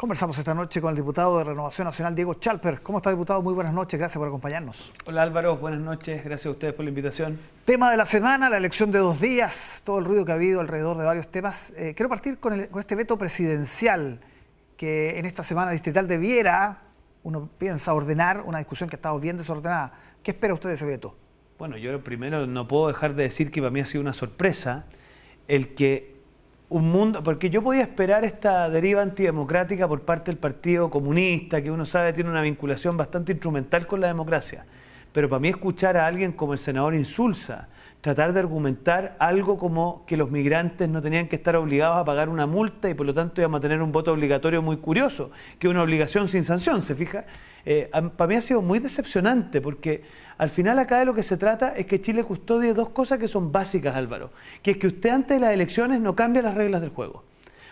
Conversamos esta noche con el diputado de Renovación Nacional, Diego Chalper. ¿Cómo está, diputado? Muy buenas noches, gracias por acompañarnos. Hola Álvaro, buenas noches, gracias a ustedes por la invitación. Tema de la semana, la elección de 2 días, todo el ruido que ha habido alrededor de varios temas. Quiero partir con este veto presidencial que en esta semana distrital debiera, uno piensa, ordenar una discusión que ha estado bien desordenada. ¿Qué espera usted de ese veto? Bueno, yo primero no puedo dejar de decir que para mí ha sido una sorpresa el que porque yo podía esperar esta deriva antidemocrática por parte del Partido Comunista, que uno sabe tiene una vinculación bastante instrumental con la democracia. Pero para mí escuchar a alguien como el senador Insulza tratar de argumentar algo como que los migrantes no tenían que estar obligados a pagar una multa y por lo tanto íbamos a tener un voto obligatorio muy curioso, que es una obligación sin sanción, ¿se fija? Para mí ha sido muy decepcionante porque al final acá de lo que se trata es que Chile custodie dos cosas que son básicas, Álvaro, que es que usted antes de las elecciones no cambia las reglas del juego.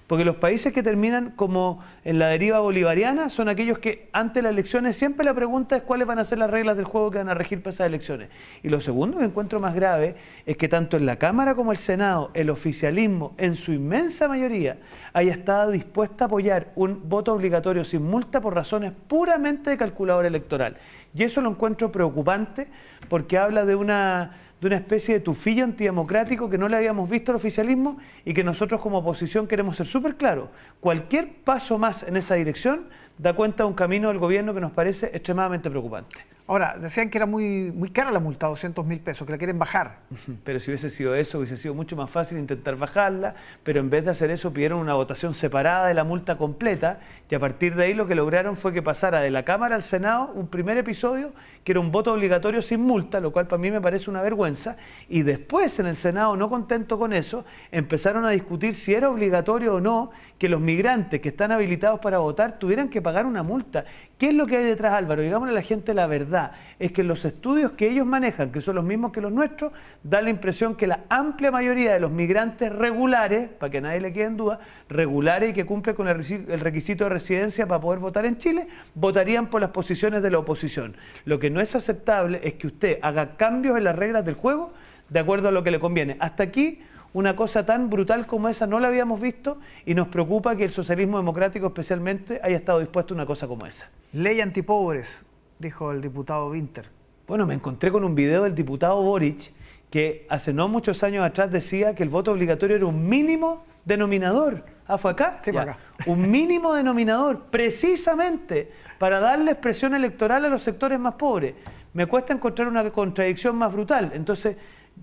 Porque los países que terminan como en la deriva bolivariana son aquellos que antes de las elecciones siempre la pregunta es cuáles van a ser las reglas del juego que van a regir para esas elecciones. Y lo segundo que encuentro más grave es que tanto en la Cámara como el Senado, el oficialismo en su inmensa mayoría haya estado dispuesta a apoyar un voto obligatorio sin multa por razones puramente de calculadora electoral. Y eso lo encuentro preocupante porque habla de una especie de tufillo antidemocrático que no le habíamos visto al oficialismo y que nosotros como oposición queremos ser súper claros. Cualquier paso más en esa dirección da cuenta de un camino del gobierno que nos parece extremadamente preocupante. Ahora, decían que era muy cara la multa, 200.000 pesos, que la quieren bajar. Pero si hubiese sido eso, hubiese sido mucho más fácil intentar bajarla, pero en vez de hacer eso pidieron una votación separada de la multa completa y a partir de ahí lo que lograron fue que pasara de la Cámara al Senado un primer episodio que era un voto obligatorio sin multa, lo cual para mí me parece una vergüenza, y después en el Senado, no contento con eso, empezaron a discutir si era obligatorio o no que los migrantes que están habilitados para votar tuvieran que pagar una multa. ¿Qué es lo que hay detrás, Álvaro? Digámosle a la gente la verdad. Es que los estudios que ellos manejan, que son los mismos que los nuestros, da la impresión que la amplia mayoría de los migrantes regulares, para que a nadie le quede en duda, regulares y que cumplen con el requisito de residencia para poder votar en Chile, votarían por las posiciones de la oposición. Lo que no es aceptable es que usted haga cambios en las reglas del juego de acuerdo a lo que le conviene. Hasta aquí, una cosa tan brutal como esa no la habíamos visto y nos preocupa que el socialismo democrático especialmente haya estado dispuesto a una cosa como esa. Ley antipobres, dijo el diputado Winter. Bueno, me encontré con un video del diputado Boric que hace no muchos años atrás decía que el voto obligatorio era un mínimo denominador. ¿Ah, fue acá? Sí, fue acá. Un mínimo denominador, precisamente para darle expresión electoral a los sectores más pobres. Me cuesta encontrar una contradicción más brutal. Entonces,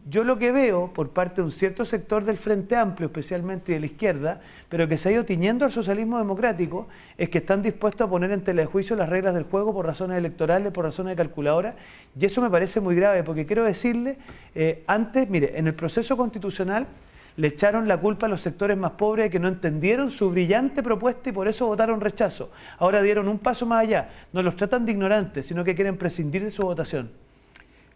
yo lo que veo por parte de un cierto sector del Frente Amplio, especialmente de la izquierda, pero que se ha ido tiñendo al socialismo democrático, es que están dispuestos a poner en tela de juicio las reglas del juego por razones electorales, por razones de calculadora, y eso me parece muy grave, porque quiero decirle, antes, mire, en el proceso constitucional le echaron la culpa a los sectores más pobres de que no entendieron su brillante propuesta y por eso votaron rechazo. Ahora dieron un paso más allá, no los tratan de ignorantes, sino que quieren prescindir de su votación.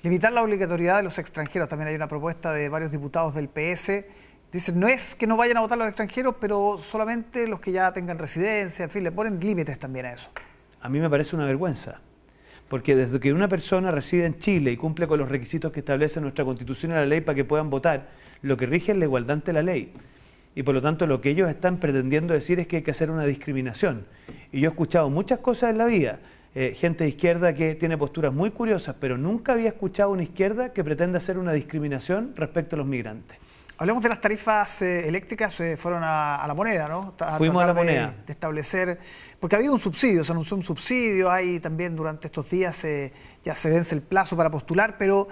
Limitar la obligatoriedad de los extranjeros. También hay una propuesta de varios diputados del PS. Dicen, no es que no vayan a votar los extranjeros, pero solamente los que ya tengan residencia, en fin, le ponen límites también a eso. A mí me parece una vergüenza, porque desde que una persona reside en Chile y cumple con los requisitos que establece nuestra Constitución y la ley para que puedan votar, lo que rige es la igualdad ante la ley. Y por lo tanto lo que ellos están pretendiendo decir es que hay que hacer una discriminación. Y yo he escuchado muchas cosas en la vida, gente de izquierda que tiene posturas muy curiosas, pero nunca había escuchado una izquierda que pretenda hacer una discriminación respecto a los migrantes. Hablemos de las tarifas eléctricas, fueron a la moneda, ¿no? Fuimos a la moneda. De establecer, porque ha habido un subsidio, se anunció un subsidio, hay también durante estos días ya se vence el plazo para postular, pero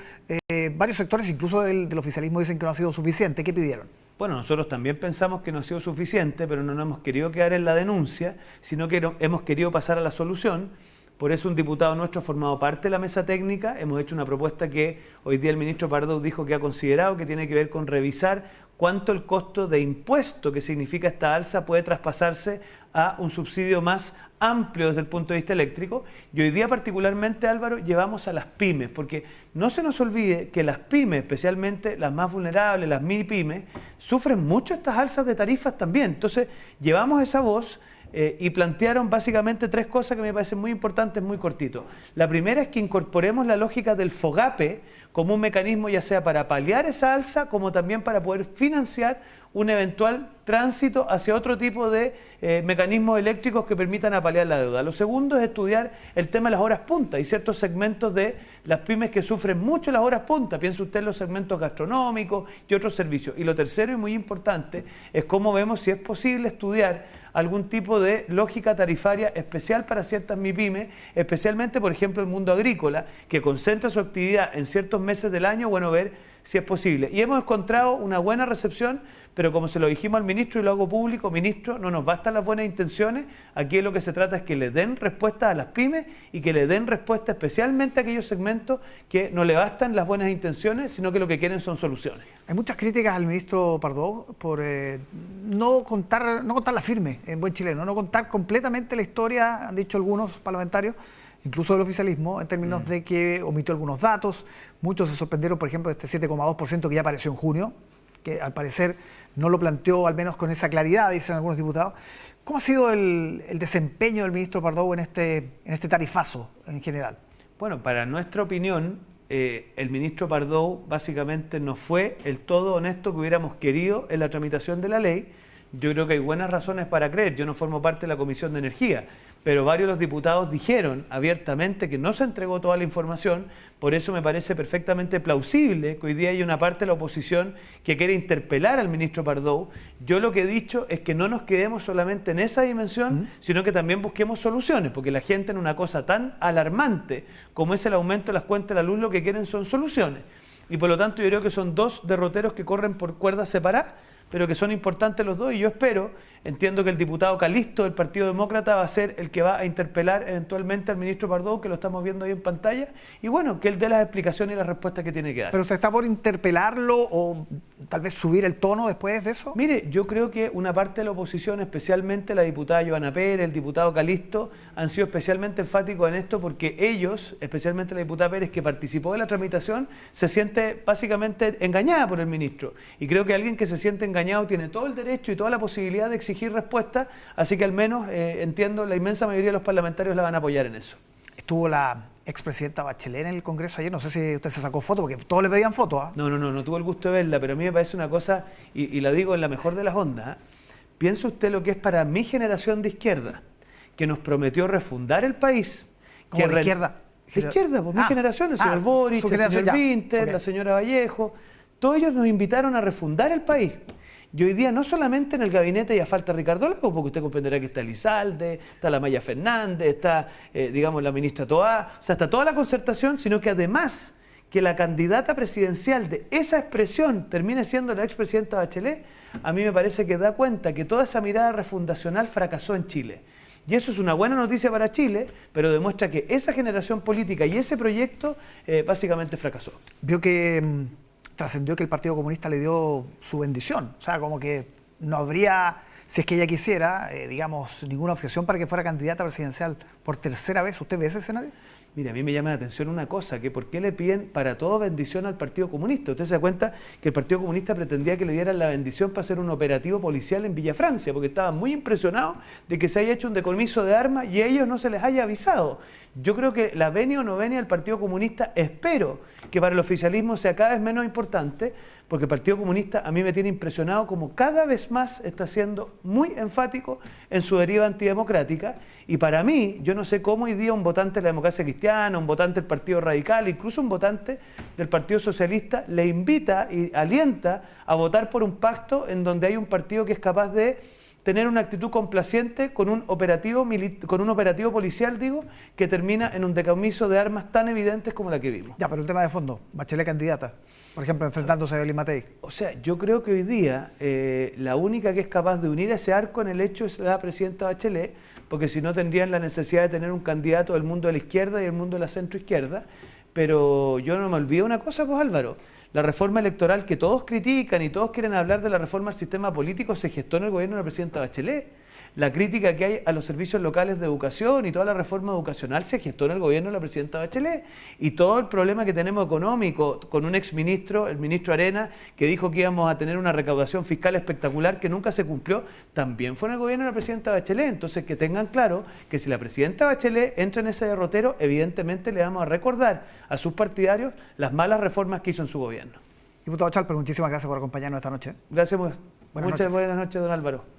varios sectores, incluso del oficialismo, dicen que no ha sido suficiente. ¿Qué pidieron? Bueno, nosotros también pensamos que no ha sido suficiente, pero no nos hemos querido quedar en la denuncia, sino que hemos querido pasar a la solución. Por eso un diputado nuestro ha formado parte de la mesa técnica, hemos hecho una propuesta que hoy día el ministro Pardo dijo que ha considerado, que tiene que ver con revisar cuánto el costo de impuesto que significa esta alza puede traspasarse a un subsidio más amplio desde el punto de vista eléctrico. Y hoy día particularmente, Álvaro, llevamos a las pymes, porque no se nos olvide que las pymes, especialmente las más vulnerables, las mini pymes, sufren mucho estas alzas de tarifas también. Entonces, llevamos esa voz. Y plantearon básicamente 3 cosas que me parecen muy importantes, muy cortito. La primera es que incorporemos la lógica del FOGAPE como un mecanismo ya sea para paliar esa alza como también para poder financiar un eventual tránsito hacia otro tipo de mecanismos eléctricos que permitan apalear la deuda. Lo segundo es estudiar el tema de las horas punta. Hay ciertos segmentos de las pymes que sufren mucho las horas punta. Piense usted en los segmentos gastronómicos y otros servicios. Y lo tercero y muy importante es cómo vemos si es posible estudiar algún tipo de lógica tarifaria especial para ciertas MIPYMES, especialmente, por ejemplo, el mundo agrícola, que concentra su actividad en ciertos meses del año, bueno, ver si es posible. Y hemos encontrado una buena recepción, pero como se lo dijimos al ministro y lo hago público, ministro, no nos bastan las buenas intenciones, aquí de lo que se trata es que le den respuesta a las pymes y que le den respuesta especialmente a aquellos segmentos que no le bastan las buenas intenciones, sino que lo que quieren son soluciones. Hay muchas críticas al ministro Pardo por no contar la firme en buen chileno, no contar completamente la historia, han dicho algunos parlamentarios, incluso del oficialismo, en términos de que omitió algunos datos. Muchos se sorprendieron, por ejemplo, de este 7,2% que ya apareció en junio, que al parecer no lo planteó al menos con esa claridad, dicen algunos diputados. ¿Cómo ha sido el desempeño del ministro Pardo en este tarifazo en general? Bueno, para nuestra opinión, el ministro Pardo básicamente no fue el todo honesto que hubiéramos querido en la tramitación de la ley. Yo creo que hay buenas razones para creer. Yo no formo parte de la Comisión de Energía, pero varios de los diputados dijeron abiertamente que no se entregó toda la información. Por eso me parece perfectamente plausible que hoy día hay una parte de la oposición que quiere interpelar al ministro Pardo. Yo lo que he dicho es que no nos quedemos solamente en esa dimensión, sino que también busquemos soluciones, porque la gente en una cosa tan alarmante como es el aumento de las cuentas de la luz lo que quieren son soluciones. Y por lo tanto yo creo que son dos derroteros que corren por cuerdas separadas, pero que son importantes los dos, y yo entiendo que el diputado Calisto del Partido Demócrata va a ser el que va a interpelar eventualmente al ministro Pardo, que lo estamos viendo ahí en pantalla, y bueno, que él dé las explicaciones y las respuestas que tiene que dar. ¿Pero usted está por interpelarlo o tal vez subir el tono después de eso? Mire, yo creo que una parte de la oposición, especialmente la diputada Joana Pérez, el diputado Calisto, han sido especialmente enfáticos en esto porque ellos, especialmente la diputada Pérez, que participó de la tramitación, se siente básicamente engañada por el ministro. Y creo que alguien que se siente engañado tiene todo el derecho y toda la posibilidad de exigir respuestas, así que al menos entiendo, la inmensa mayoría de los parlamentarios la van a apoyar en eso. Estuvo la expresidenta Bachelet en el Congreso ayer, no sé si usted se sacó foto, porque todos le pedían fotos. ¿Ah? No tuve el gusto de verla, pero a mí me parece una cosa, y la digo en la mejor de las ondas, piensa usted lo que es para mi generación de izquierda, que nos prometió refundar el país. ¿Cómo de izquierda? De izquierda, por mi generación, el señor Boric, el señor Winter, la señora Vallejo, todos ellos nos invitaron a refundar el país. Y hoy día no solamente en el gabinete ya falta Ricardo Lagos, porque usted comprenderá que está Elizalde, está la Maya Fernández, está, digamos, la ministra Toá, o sea, está toda la concertación, sino que además que la candidata presidencial de esa expresión termine siendo la expresidenta Bachelet, a mí me parece que da cuenta que toda esa mirada refundacional fracasó en Chile. Y eso es una buena noticia para Chile, pero demuestra que esa generación política y ese proyecto básicamente fracasó. Vio que trascendió que el Partido Comunista le dio su bendición, o sea, como que no habría, si es que ella quisiera, digamos, ninguna objeción para que fuera candidata presidencial por tercera vez. ¿Usted ve ese escenario? Mira, a mí me llama la atención una cosa, que por qué le piden para todo bendición al Partido Comunista. Usted se da cuenta que el Partido Comunista pretendía que le dieran la bendición para hacer un operativo policial en Villa Francia, porque estaban muy impresionados de que se haya hecho un decomiso de armas y a ellos no se les haya avisado. Yo creo que la venia o no venia del Partido Comunista, espero que para el oficialismo sea cada vez menos importante, porque el Partido Comunista a mí me tiene impresionado como cada vez más está siendo muy enfático en su deriva antidemocrática, y para mí, yo no sé cómo hoy día un votante de la Democracia Cristiana, un votante del Partido Radical, incluso un votante del Partido Socialista, le invita y alienta a votar por un pacto en donde hay un partido que es capaz de tener una actitud complaciente con un operativo policial, que termina en un decomiso de armas tan evidentes como la que vimos. Ya, pero el tema de fondo, Bachelet candidata, por ejemplo, enfrentándose a Evelyn Matei. O sea, yo creo que hoy día la única que es capaz de unir ese arco en el hecho es la presidenta Bachelet, porque si no tendrían la necesidad de tener un candidato del mundo de la izquierda y del mundo de la centroizquierda. Pero yo no me olvido una cosa, pues Álvaro, la reforma electoral que todos critican y todos quieren hablar de la reforma al sistema político se gestó en el gobierno de la presidenta Bachelet. La crítica que hay a los servicios locales de educación y toda la reforma educacional se gestó en el gobierno de la presidenta Bachelet. Y todo el problema que tenemos económico con un exministro, el ministro Arena, que dijo que íbamos a tener una recaudación fiscal espectacular que nunca se cumplió, también fue en el gobierno de la presidenta Bachelet. Entonces, que tengan claro que si la presidenta Bachelet entra en ese derrotero, evidentemente le vamos a recordar a sus partidarios las malas reformas que hizo en su gobierno. Diputado Chalper, muchísimas gracias por acompañarnos esta noche. Gracias. Buenas Muchas noches. buenas noches, don Álvaro.